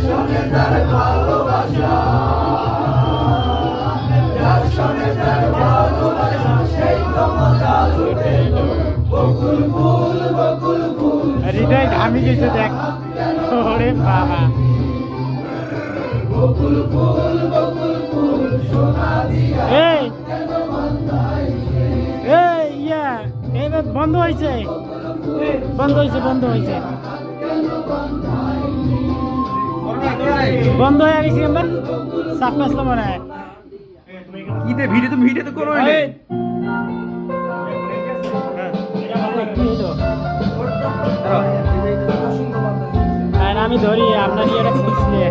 সনে তার ভালোবাসা, যার সনে তার ভালোবাসা, সেই তো মজা লুটেল। বকুল ফুল বকুল ফুল, হৃদয় ঘামি গেছে দেখ। ওরে বাবা, বকুল ফুল বকুল ফুল, সোনা দিয়া এই এই ইয়া এবার বন্ধ হয়েছে, বন্ধ হয়েছে, বন্ধ হয়েছে, বন্ধ হয়ে গেছে। এবার চাপ আসলো মনে হয়। কিতে ভিডিও তো কোনো হইলে আমি ধরি আপনার ইয়েটা খুঁজলে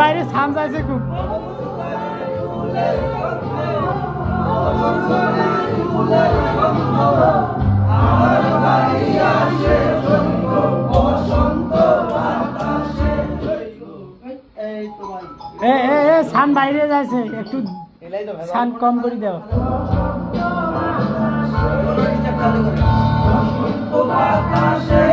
বাইরে সামনে আছে খুব। সান বাইরে যাচ্ছে, একটু সান কম করে দাও। বাতাসে